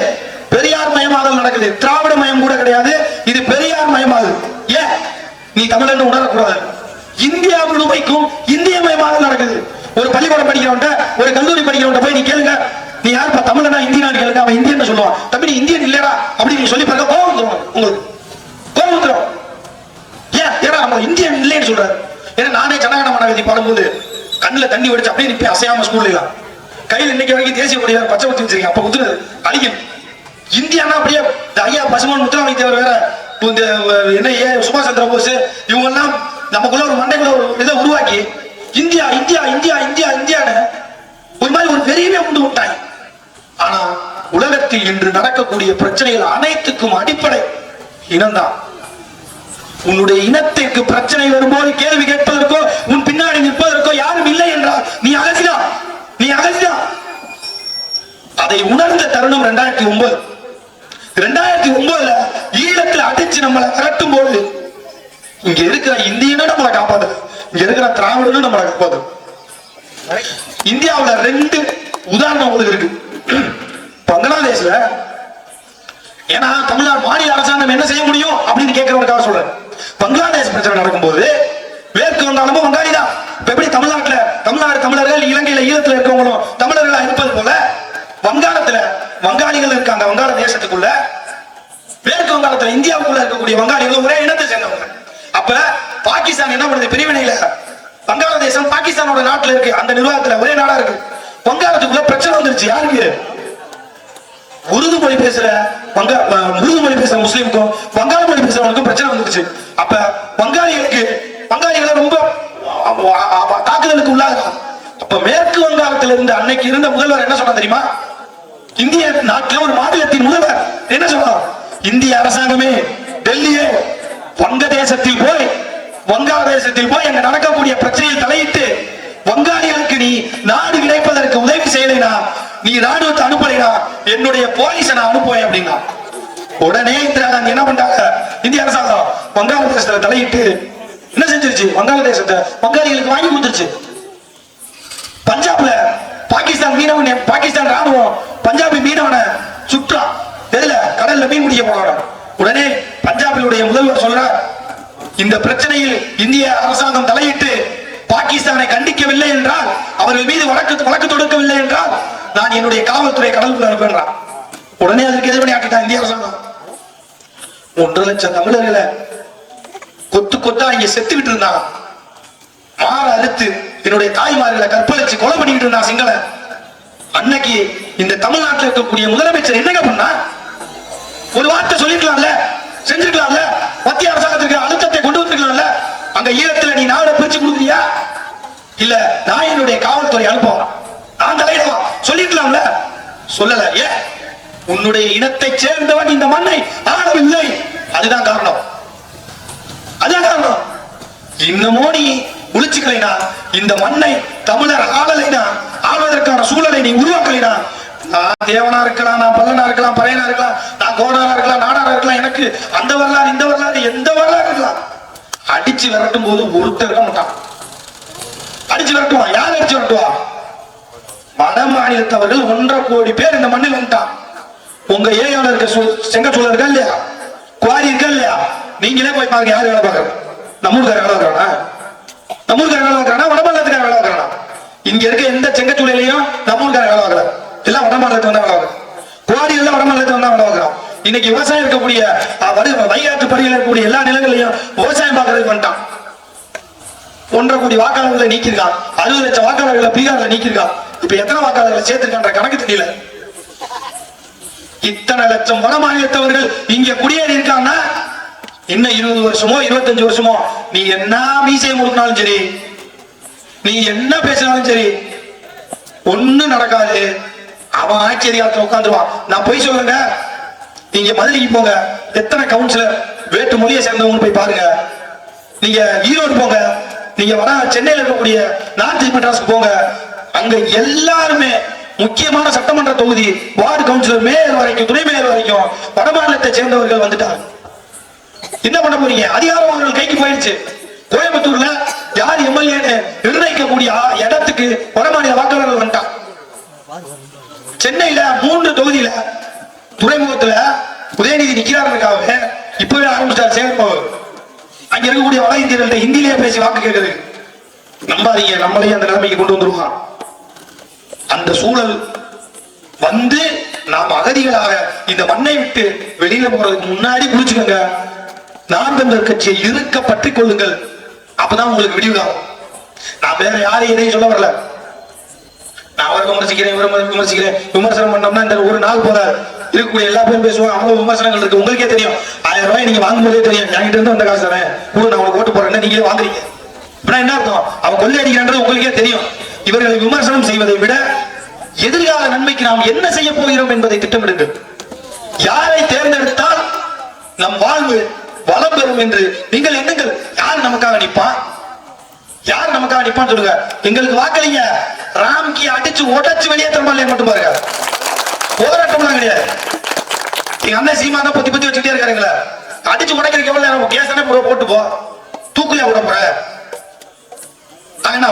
பெரியார் மயமாதல் நடக்குது, திராவிட மயம் கூட கிடையாது, இது பெரியார் மயமாதல். ஏன் நீ தமிழன் உணரக்கூடாது? இந்தியா முழுமைக்கும் இந்திய மயமாதல் நடக்குது. ஒரு பள்ளிக்கூடம் படிக்கிறவன்ட்ட, ஒரு கல்லூரி படிக்கிறவன்ட்ட போய் நீ கேளுங்க, நீ யாருப்பா தமிழனா இந்தியனான்னு கேளுங்க, அவன் இந்தியன் சொல்லுவான். தம்பி நீ இந்தியன் இல்லடா அப்படி நீ சொல்லி பாருங்க, கோபம் வந்துடும் உங்களுக்கு, கோபம் வந்துடும். ஏன்னா நம்ம இந்தியன் இல்லைன்னு சொல்றாரு. ஏன்னா நானே ஜனகணமன விதி பாடும்போது கண்ணுல தண்ணி வடிச்சு அப்படியே நிப்பி அசையாம ஸ்கூல்ல கையில் இன்னைக்கு வரைக்கும் தேசிய கொடியா பச்சை ஊத்தி வச்சிருக்கேன். அப்ப குத்துறது அழிக்கும். இந்தியானா அப்படியே ஐயா பசுமன் முத்துராமலிங்க தேவர் வேற, என்ன சுபாஷ் சந்திர போஸ் இவங்க எல்லாம் நமக்குள்ள ஒரு மண்டைக்குள்ள ஒரு இதை உருவாக்கி இந்தியா இந்தியா இந்தியா இந்தியா இந்தியான்னு ஒரு மாதிரி ஒரு பெரியவே உண்டு விட்டாங்க. ஆனா உலகத்தில் இன்று நடக்கக்கூடிய பிரச்சனைகள் அனைத்துக்கும் அடிப்படை இனம்தான். உன்னுடைய இனத்திற்கு பிரச்சனை வரும்போது கேள்வி கேட்பதற்கோ உன் பின்னாடி நிற்பதற்கோ யாரும் இல்லை என்றால் நீ அகசிதான். அதை உணர்ந்த தருணம் 2009 ஈழத்தில் அடிச்சு நம்மளை விரட்டும் போது இங்க இருக்கிற இந்தியனும் நம்மளை காப்பாது, இங்க இருக்கிற திராவிடனும் நம்மளை காப்பாது. இந்தியாவுல 2 உதாரணம் உங்களுக்கு இருக்கு. பங்களாதேஷ்ல, ஏன்னா தமிழ்நாடு மாநில அரசாங்கம் என்ன செய்ய முடியும் அப்படின்னு கேட்கிறவனுக்காக சொல்றேன். பங்களாதேஷ் பிரச்சனை நடக்கும்போது மேற்கு வந்தாலும் வங்காளி தான். இப்ப எப்படி தமிழர்கள் இலங்கையில ஈழத்துல இருக்கவங்களும் தமிழர்களா இருப்பது போல வங்காளிகள் இருக்காங்க. வங்காள தேசத்துக்குள்ள மேற்கு வங்காளத்துல இந்தியாவுக்குள்ள இருக்கக்கூடிய வங்காளிகள் ஒரே இனத்தை சேர்ந்தவங்க. அப்ப பாகிஸ்தான் என்ன பண்ணுது, பிரிவினையில வங்காளதேசம் பாகிஸ்தானோட நாட்டுல இருக்கு, அந்த நிர்வாகத்துல ஒரே நாடா இருக்கு. வங்காளத்துக்குள்ள பிரச்சனை வந்துருச்சு. யாருக்கு? உருது மொழி பேசுற முஸ்லீமுக்கும் வங்காள மொழி பேசுறவங்களுக்கும் பிரச்சனை வந்துருச்சு. அப்ப வங்காளிகளை ரொம்ப தாக்குதலுக்கு உள்ளாங்க. அப்ப மேற்கு வங்காளத்தில் இருந்து அன்னைக்கு இருந்த முதல்வர் என்ன சொன்னா தெரியுமா? இந்திய நாட்டில் ஒரு மாநிலத்தின் முதல்வர் என்ன சொன்னார்? இந்திய அரசாங்கமே, டெல்லியே வங்காளதேசத்தில் போய் அங்க நடக்கக்கூடிய பிரச்சனையில் தலையிட்டு வங்காளிகளுக்கு நீ நாடு கிடைப்பதற்கு உதவி செய்யலைனா, நீ ராணுவத்தை அனுப்பலைனா என்னுடைய போலீஸை நான் அனுப்புவேன் அப்படின்னா, உடனே இந்திரா காந்தி என்ன பண்றாங்க? இந்திய அரசாங்கம் வங்காளதேசத்துல தலையிட்டு என்ன செஞ்சிருச்சு? வங்காளதேசத்தை வங்காளிகளுக்கு வாங்கி கொடுத்துருச்சு. பஞ்சாப்ல பாகிஸ்தான் ராணுவம் பஞ்சாபி மீனவனை சுற்றான். தெரியல, கடல்ல மீன் பிடிக்க போறான். உடனே பஞ்சாபிலுடைய முதல்வர் சொல்றார், இந்த பிரச்சனையில் இந்திய அரசாங்கம் தலையிட்டு பாகிஸ்தானை கண்டிக்கவில்லை என்றால், அவர்கள் மீது வழக்கு தொடுக்கவில்லை என்றால் நான் என்னுடைய காவல்துறை கடலுக்குள்ள அனுப்புறான். உடனே அதற்கு எதிர்ப்படி ஆக்கிட்டான் இந்திய அரசாங்கம். 1.5 லட்சம் தமிழர்களை கொத்து கொத்தா இங்க செத்துக்கிட்டு இருந்தான். மாற அறுத்து என்னுடைய தாய்மார்களை கற்பழிச்சு கொலை பண்ணிட்டு இருந்தான் சிங்கள. அன்னைக்கு இந்த தமிழ்நாட்டில் இருக்கக்கூடிய முதலமைச்சர் என்னங்க பண்ணா? ஒரு வார்த்தை சொல்லிருக்கலாம்ல, செஞ்சிருக்கலாம்ல, மத்திய அரசாங்கத்திற்கு அழுத்தத்தை கொண்டு வந்திருக்கலாம்ல. அங்க ஈழத்துல நீ நாட பிரிச்சு கொடுக்குறியா? இல்ல நான் என்னுடைய காவல்துறை அனுப்புவோம், நான் தலையிடுவா சொல்லிருக்கலாம்ல, சொல்லல. ஏன்? உன்னுடைய இனத்தை சேர்ந்தவன் இந்த மண்ணை ஆளவில்லை. அதுதான் காரணம், அதுதான் காரணம். இன்னமோ நீ உளிச்சுக்கலைனா, இந்த மண்ணை தமிழர் ஆளலைனா, ஆளுவதற்கான சூழலை நீ உருவாக்கலைனா, நான் தேவனா இருக்கலாம், நான் பல்லனா இருக்கலாம், பறையனா இருக்கலாம், நான் கோடாரா இருக்கலாம், நாடாரா இருக்கலாம், எனக்கு அந்த வரலாறு இந்த வரலாறு எந்த வரலாறு இருக்கலாம், அடிச்சு விரட்டும் போது ஒருத்தர் இருக்க மாட்டான். அடிச்சு விரட்டுவான். யார் அடிச்சு விரட்டுவா? வட மாநிலத்தவர்கள் 1.5 கோடி பேர் இந்த மண்ணில் வந்துட்டான். உங்க ஏரியாவில் இருக்க செங்கச்சூழல் இருக்கா இல்லையா, குவாரி இருக்கா இல்லையா, நீங்களே போய் பாருங்க. யாரு வேலை பார்க்கறது? நம்மூர்கார வேலை பார்க்கறானா? நம்மூர்கார வேலை பார்க்கறானா? வடமாநிலத்துக்கார வேலை பார்க்கறானா? இங்க இருக்க எந்த செங்கச்சூழலையும் நம்மூர்கார வேலை பார்க்கல, எல்லாம் வடமாநிலத்துக்கு வந்தா வேலை பார்க்கறது. குவாரி எல்லாம் வடமாநிலத்துக்கு வந்தா வேலை பார்க்கறோம். இன்னைக்கு விவசாயம் இருக்கக்கூடிய வைகாற்று பகுதியில் இருக்கக்கூடிய எல்லா நிலங்களையும் விவசாயம் பார்க்கறதுக்கு வந்துட்டான். 1.5 கோடி வாக்காளர்களை நீக்கிருக்கான். 60 லட்சம் வாக்காளர்களை பீகார்ல நீக்கிருக்கான். இப்ப எத்தனை வாக்காளர்களை சேர்த்திருக்கான்ற கணக்கு தெரியல. இத்தனை லட்சம் வட மாநிலத்தவர்கள் இங்க குடியேறி இருக்காங்கன்னா, இன்னும் 20 வருஷமோ 25 வருஷமோ நீ என்ன மீசையை முழுக்கினாலும் சரி, நீ என்ன பேசினாலும் சரி, ஒண்ணும் நடக்காது. அவன் ஆட்சி அதிகாரத்தில் உட்காந்துருவான். நான் போய் சொல்லுங்க, நீங்க மதுரைக்கு போங்க, எத்தனை கவுன்சிலர் வேட்டு மொழியை சேர்ந்தவங்க போய் பாருங்க. நீங்க ஈரோடு போங்க, நீங்க வட சென்னையில் இருக்கக்கூடிய நார்த் மெட்ராஸ்க்கு போங்க, அங்க எல்லாருமே முக்கியமான சட்டமன்ற தொகுதி வார்டு கவுன்சிலர் மேயர் வரைக்கும் துணை மேயர் வரைக்கும் வட மாநிலத்தை சேர்ந்தவர்கள் வந்துட்டாங்க. என்ன பண்ண போறீங்க? அதிகாரம் அவர்கள் கைக்கு போயிடுச்சு. கோயம்புத்தூர்ல யார் எம்எல்ஏ நிர்ணயிக்கக்கூடிய இடத்துக்கு வட மாநில வாக்காளர்கள் வந்துட்டான். சென்னையில 3 தொகுதியில துறைமுகத்துல உதயநிதி நிக்கிறாருக்காக இப்பவே ஆரம்பிச்சார் சேகர்பாபு. அங்க இருக்கக்கூடிய வட இந்தியர்கள்ட்ட ஹிந்திலேயே பேசி வாக்கு கேட்குது. நம்பாதீங்க, நம்மளையும் அந்த நிலைமைக்கு கொண்டு வந்துருவான். அந்த சூழல் வந்து நாம் அகதிகளாக இந்த மண்ணை விட்டு வெளியில போறதுக்கு முன்னாடி புரிச்சுக்கோங்க, நாம் தமிழர் கட்சியை இருக்க பற்றி கொள்ளுங்கள். அப்பதான் உங்களுக்கு விடிவுகாலம். நான் வேற யாரையும் எதையும் சொல்ல வரல. நான் அவரை விமர்சிக்கிறேன், விமர்சிக்கிறேன், விமர்சனம் பண்ணோம்னா இந்த ஒரு நாள் போல இருக்கக்கூடிய எல்லா பேரும் பேசுவாங்க. அவ்வளவு விமர்சனங்கள் இருக்கு. உங்களுக்கே தெரியும். 1000 ரூபாய் நீங்க வாங்கும் போதே தெரியும், என்கிட்ட இருந்து அந்த காசு தானே கூட நான் உங்களுக்கு ஓட்டு போறேன்னு நீங்களே வாங்குறீங்க. அப்படின்னா என்ன அர்த்தம்? அவன் கொள்ளை அடிக்கிறான்றது உங்களுக்கே தெரியும். இவர்களை விமர்சனம் செய்வதை விட எதிர்கால நன்மைக்கு நாம் என்ன செய்ய போகிறோம் என்பதை திட்டமிடுங்கள். யாரை தேர்ந்தெடுத்தால் நம் வாழ்வு வளம் பெறும் என்று நீங்கள் எண்ணுங்கள். யார் நமக்காக நிற்பான்? யார் நமக்காக நிற்பான்னு சொல்லுங்க. எங்களுக்கு வாக்களிங்க. ராம்கி அடிச்சு உடைச்சு வெளியேற்ற மட்டும் பாருங்க. போராட்டம்லாம் கிடையாது. எங்க அண்ணன் சீமான பத்தி பத்தி வச்சுட்டே இருக்காருங்களா? அடிச்சு உடைக்கிறதுக்கு எவ்வளவு நேரம்? கேசனே போட்டு போ, தூக்குலையா விட போற?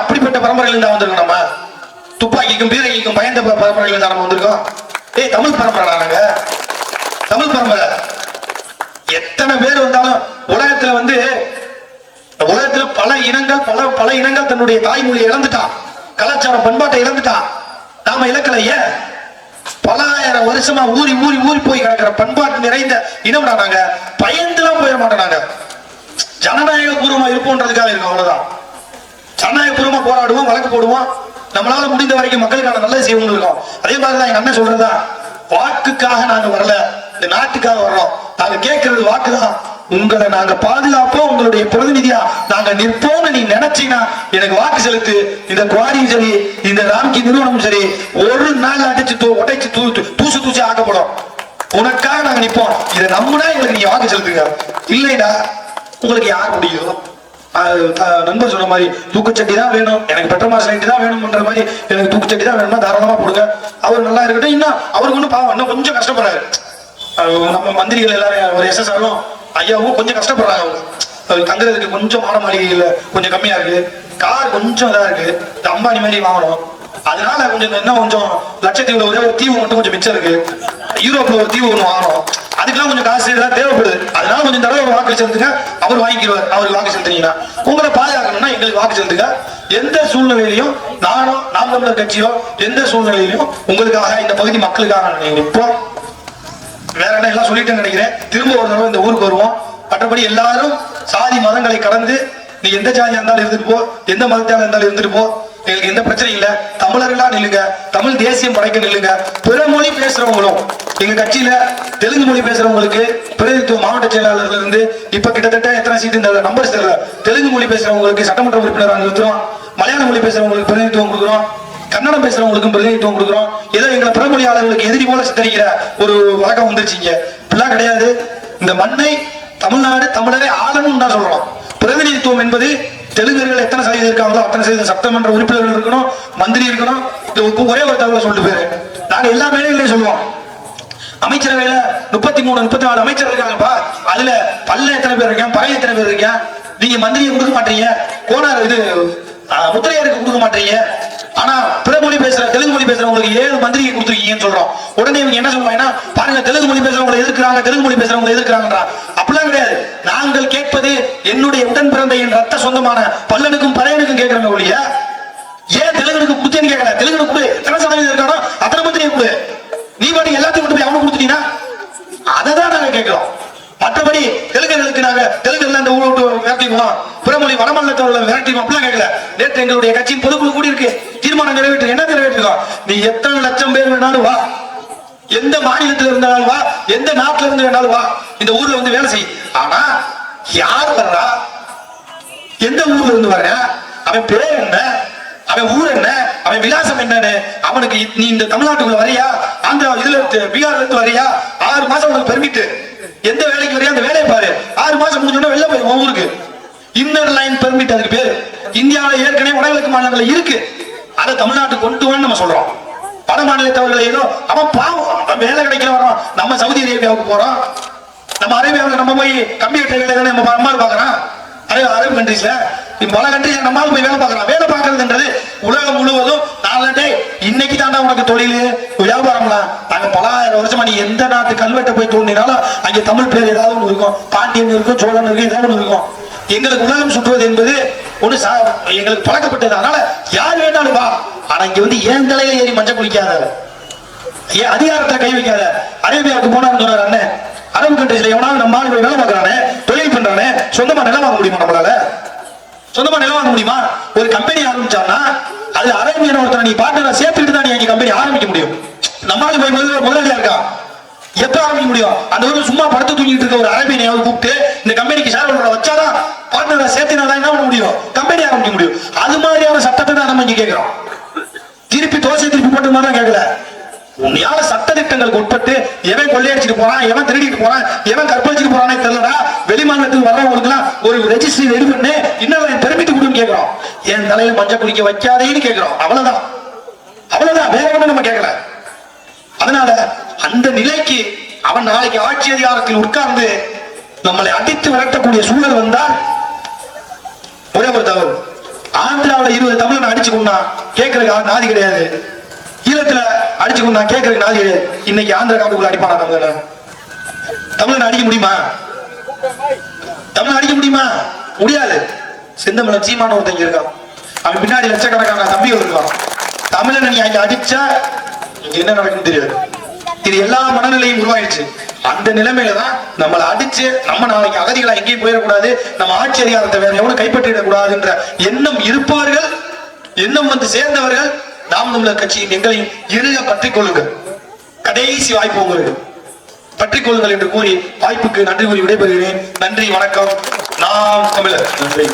அப்படிப்பட்ட பரம்பரையில் தான் வந்திருக்கோம். நம்ம துப்பாக்கிக்கும் பீரங்கிக்கும் பயந்த பரம்பரையில் தான் நம்ம வந்திருக்கோம். தமிழ் பரம்பரை, நாங்க தமிழ் பரம்பரை. எத்தனை பேர் வந்தாலும் உலகத்துல உலகத்துல பல இனங்கள் தன்னுடைய தாய்மொழியை இழந்துட்டான், கலாச்சாரம் பண்பாட்டை இழந்துட்டான். நாம இலக்கலையே. பல ஆயிரம் வருஷமா ஊறி ஊறி ஊறி போய் கிடக்கிற பண்பாட்டு நிறைந்த இனம் நாங்க. பயந்துலாம் போயிட மாட்டோம். நாங்க ஜனநாயக பூர்வமா இருப்போன்றதுக்காக இருக்கோம், அவ்வளவுதான். ஜனநாயக பூர்வமா போராடுவோம், வழக்கு போடுவோம், நம்மளால முடிந்த வரைக்கும் மக்களுக்கான நல்லது செய்வோம் இருக்கோம். அதே மாதிரிதான் எங்க அண்ணன் சொல்றதா, வாக்குக்காக நாங்க வரல, இந்த நாட்டுக்காக வர்றோம். நாங்க கேட்கறது வாக்குதான். உங்களை நாங்க பாதுகாப்போம், உங்களுடைய பிரதிநிதியா நாங்க நிற்போம்னு நீ நினைச்சீங்கன்னா எனக்கு வாக்கு செலுத்து. இந்த குவாரியும் சரி, இந்த ராம்கி நிறுவனமும் சரி, ஒரு நாள் அடிச்சு உடைச்சு தூசி ஆக்கப்படும். உனக்காக நாங்க நிற்போம். இதை நம்பினா எங்களுக்கு நீங்க வாக்கு செலுத்துங்க. இல்லைடா உங்களுக்கு யார் முடியும்? நண்பர் சொன்ன மாதிரி தூக்குச்சட்டி தான் வேணும், எனக்கு பெட்ரோல் லைட் தான் வேணும்ன்ற மாதிரி, எனக்கு தூக்குச்சட்டி தான் வேணும்னா தாராளமா போடுங்க. அவர் நல்லா இருக்கட்டும். இன்னும் அவருக்கு ஒன்றும் பாவம், இன்னும் கொஞ்சம் கஷ்டப்படுறாரு. நம்ம மந்திரிகள் எல்லாரும் ஒரு எஸ்எஸ்ஆரும் ஐயாவும் கொஞ்சம் கஷ்டப்படுறாங்க. அவங்க தங்குறதுக்கு கொஞ்சம் மாட மாளிகைகள் கொஞ்சம் கம்மியா இருக்கு, கார் கொஞ்சம் இதா இருக்கு. இந்த அம்பானி மாதிரி வாங்கணும். அதனால கொஞ்சம் இன்னும் கொஞ்சம் லட்சத்தீவுல ஒரே ஒரு தீவு மட்டும் கொஞ்சம் மிச்சம் இருக்கு. யூரோப்ல ஒரு தீவு ஒன்று வாங்கணும். அதுக்கெல்லாம் கொஞ்சம் காசு இதெல்லாம் தேவைப்படுது. அதனால கொஞ்சம் தடவை வாக்கு செலுத்துங்க, அவர் வாங்கிடுவார். அவருக்கு வாக்கு செலுத்துனீங்கன்னா உங்களை பாதுகாக்கணும்னா எங்களுக்கு வாக்கு செலுத்துங்க. எந்த சூழ்நிலையிலையும் நானோ நாம் தமிழர் கட்சியோ எந்த சூழ்நிலையிலையும் உங்களுக்காக இந்த பகுதி மக்களுக்காக நிற்போம். வேற என்ன எல்லாம் சொல்லிட்டு நினைக்கிறேன். திரும்ப ஒரு தடவை இந்த ஊருக்கு வருவோம். மற்றபடி எல்லாரும் சாதி மதங்களை கடந்து நீ எந்த ஜாதியா இருந்தாலும் இருந்துட்டு போ, எந்த மதத்தால இருந்தாலும் இருந்துட்டு போ, எங்களுக்கு எந்த பிரச்சனையும் இல்ல. தமிழர்களா நில்லுங்க, தமிழ் தேசியம் படைக்க நில்லுங்க. பிற மொழி பேசுறவங்களும் எங்க கட்சியில தெலுங்கு மொழி பேசுறவங்களுக்கு பிரதிநிதித்துவ மாவட்ட செயலாளர்கள் இருந்து இப்ப கிட்டத்தட்ட எத்தனை சீட்டு இந்த நம்பர்ஸ் தெரியல. தெலுங்கு மொழி பேசுறவங்களுக்கு சட்டமன்ற உறுப்பினர் நிறுத்துறோம், மலையாள மொழி பேசுறவங்களுக்கு பிரதிநிதித்துவம் கொடுக்குறோம், கன்னடம் பேசுறவங்களுக்கும் பிரதிநிதித்துவம் கொடுக்குறோம். ஏதோ எங்களை பிறமொழியாளர்களுக்கு எதிரி போல சித்தரிக்கிற ஒரு வழக்கம் வந்துருச்சுங்க. இப்படிலாம் கிடையாது. இந்த மண்ணை தமிழ்நாடு தமிழரை ஆளணும் தான் சொல்றோம். பிரதிநிதித்துவம் என்பது தெலுங்கர்கள் எத்தனை சதவீதம் இருக்காங்களோ அத்தனை சதவீதம் சட்டமன்ற உறுப்பினர்கள் இருக்கணும், மந்திரி இருக்கணும். ஒரே ஒரு தகவல் சொல்லிட்டு போயிரு. நாங்க எல்லா மேலையும் சொல்லுவோம். அமைச்சரவையில 33 34 அமைச்சர் இருக்காங்கப்பா. அதுல பல்ல எத்தனை பேர் இருக்கேன், பகை எத்தனை பேர் இருக்கேன். நீங்க மந்திரியை கொடுக்க மாட்டீங்க, கோனார் இது முத்திரையருக்கு கொடுக்க மாட்டீங்க. ஆனா பிற மொழி பேசுற தெலுங்கு மொழி பேசுறவங்களுக்கு 7 மந்திரியை கொடுத்துருக்கீங்கன்னு சொல்றோம். உடனே இவங்க என்ன சொல்லுவாங்கன்னா, பாருங்க தெலுங்கு மொழி பேசுறவங்களை எதிர்க்கிறாங்க, தெலுங்கு மொழி பேசுறவங்களை எதிர்க்கிறாங்கன்றா. அப்படிலாம் கிடையாது. நாங்கள் கேட்பது என்னுடைய உடன் பிறந்த என் ரத்த சொந்தமான பல்லனுக்கும் பறையனுக்கும் கேட்கிறவங்க ஒழிய ஏன் தெலுங்குக்கு கொடுத்தேன்னு கேட்கல. தெலுங்கு கொடு, எத்தனை சதவீதம் இருக்கானோ அத்தனை மந்திரியை கொடு. நீ பாட்டு எல்லாத்தையும் கொண்டு போய் அவனுக்கு கொடுத்துட்டீங்கன்னா அதை தான் நாங்க கேட்கிறோம். மற்றபடி தெலுங்கர்களுக்கு நாங்க தெலுங்குல இந்த ஊரை விட்டு விரட்டிக்குவோம், பிறமொழி வடமாநிலத்தவர்களை விரட்டிக்குவோம் அப்படிலாம் கேட்கல. நேற்று எங்களுடைய கட்சியின் பொதுக்குழு கூடி இருக்கு, தீர்மானம் நிறைவேற்று. என்ன நிறைவேற்றிருக்கோம்? நீ எத்தனை லட்சம் பேர் வேணாலும் வா, எந்த மாநிலத்தில் இருந்தாலும் வா, எந்த நாட்டில இருந்து வேணாலும் வா, இந்த ஊர்ல வந்து வேலை செய். ஆனா யார் வர்றா, எந்த ஊர்ல இருந்து வர்ற, அவன் பேர் என்ன, அவன் ஊர் என்ன, அவன் விலாசம் என்னன்னு அவனுக்கு நீ இந்த தமிழ்நாட்டுக்குள்ள வரியா, ஆந்திரா இதுல பீகார்ல இருந்து வரியா, 6 மாசம் உனக்கு பெர்மிட், எந்த வேலைக்கு வரையா அந்த வேலையை பாரு. 6 மாசம் முடிஞ்சோன்னா வெளில போய் உன் ஊருக்கு இன்னர் லைன் பெர்மிட் அதுக்கு பேரு. இந்தியாவில ஏற்கனவே வடகிழக்கு மாநிலங்கள் இருக்கு, அதை தமிழ்நாட்டுக்கு கொண்டு வான்னு நம்ம சொல்றோம். வட மாநிலத்தவர்கள் ஏதோ அவன் பாவம் வேலை கிடைக்கல வரோம். நம்ம சவுதி அரேபியாவுக்கு போறோம், நம்ம அரேபியாவில் நம்ம போய் கம்ப்யூட்டர் வேலை நம்ம அம்மாள் பாக்குறோம். அரபு கண்ட்ரீஸ்ல பல கண்ட்ரீஸ் நம்மளால போய் வேலை பார்க்கலாம். வேலை பார்க்கறதுன்றது உலகம் முழுவதும் நாளே இன்னைக்கு தாண்டா உனக்கு தொழில் வியாபாரம்லாம். நாங்க பல ஆயிரம் வருஷமா நீ எந்த நாட்டு கல்வெட்டை போய் தோண்டினாலும் அங்கே தமிழ் பேர் ஏதாவது ஒன்று இருக்கும், பாண்டியன் இருக்கும், சோழன் இருக்கும், ஏதாவது ஒன்று இருக்கும். எங்களுக்கு உலகம் சுற்றுவது என்பது ஒண்ணு எங்களுக்கு பழக்கப்பட்டது. அதனால யார் வேணாலும் வா. ஆனா இங்க வந்து ஏன் தலையில ஏறி மஞ்சள் குளிக்காத, ஏன் அதிகாரத்தை கை வைக்காத. அரேபியாவுக்கு போனான்னு சொன்னார் அண்ணன். அரபு கண்ட்ரீஸ்ல எவனாலும் நம்ம ஆள் போய் வேலை பார்க்கறானே, தொழில் பண்றானே, சொந்தமா நிலம் வாங்க முடியுமா? நம்மளால சொந்தமா நிலம் வாங்க முடியுமா? ஒரு கம்பெனி ஆரம்பிச்சான்னா அது அரேபியன் ஒருத்தர் நீ பார்ட்னரா சேர்த்துட்டு தான் நீ கம்பெனி ஆரம்பிக்க முடியும். நம்மளால போய் முதலாளியா இருக்கா எப்ப ஆரம்பிக்க முடியும்? அந்த ஊர்ல சும்மா படுத்து தூங்கிட்டு இருக்க ஒரு அரேபியனையாவது கூப்பிட்டு இந்த கம்பெனிக்கு ஷேர் ஹோல்டரா வச்சாதான், பார்ட்னரா சேர்த்தினாதான் என்ன பண்ண முடியும்? கம்பெனி ஆரம்பிக்க முடியும். அது மாதிரியான சட்டத்தை தான் நம்ம இங்க கேட்கிறோம். திருப்பி தோசை திருப்பி போட்டு மாதிரி தான் கேட்கல. உன்னையால சட்ட திட்டங்களுக்கு உட்பட்டு எவன் கொள்ளையடிச்சுட்டு போறான், எவன் திருடிட்டு போறான், எவன் கற்பழிச்சுட்டு போறானே தெரியலடா. வெளிமாநிலத்துக்கு வர்றவங்களுக்கு எல்லாம் ஒரு ரெஜிஸ்ட்ரி ரெடி பண்ணு, இன்னும் பெர்மிட் கொடுன்னு கேட்கிறோம். என் தலையில மஞ்சள் குடிக்க வைக்காதேன்னு கேட்கிறோம். அவ்வளவுதான், அவ்வளவுதான், வேற ஒண்ணு நம்ம கேட்கல. அதனால அந்த நிலைக்கு அவன் நாளைக்கு ஆட்சி அதிகாரத்தில் உட்கார்ந்து நம்மளை அடித்து விரட்டக்கூடிய சூழல் வந்தால் ஒரே ஒரு தவறு. ஆந்திராவில் 20 தமிழனை அடிச்சு கொண்டா கேட்கறதுக்கு நாதி கிடையாது, ஈழத்துல அடிச்சு கொண்டா கேட்கறதுக்கு நாதி கிடையாது. இன்னைக்கு ஆந்திரா காட்டுக்குள்ள அடிப்பானா? தமிழனை அடிக்க முடியுமா? தமிழ் அடிக்க முடியுமா? முடியாது. செந்தமிழன் சீமான ஒருத்தங்க இருக்கான், அவன் பின்னாடி லட்சக்கணக்கான தம்பிகள் இருக்கான். தமிழனை நீ அங்க அடிச்சா என்ன நடக்குன்னு தெரியாது. இது எல்லா மனநிலையும் உருவாயிடுச்சு. அந்த நிலைமையில தான் நம்மளை அடிச்சு நம்ம நாளைக்கு அகதிகளை எங்கேயும் போயிடக்கூடாது, நம்ம ஆட்சி அதிகாரத்தை வேற எவனும் கைப்பற்றிடக் கூடாதுன்ற எண்ணம் இருப்பவர்கள், எண்ணம் வந்து சேர்ந்தவர்கள் நாம் தமிழர் கட்சியின் எங்களையும் இறுக பற்றிக் கொள்ளுங்கள். கடைசி வாய்ப்பு உங்களுக்கு, பற்றிக் கொள்ளுங்கள் என்று கூறி வாய்ப்புக்கு நன்றி கூறி விடைபெறுகிறேன். நன்றி, வணக்கம். நாம் தமிழர். நன்றி.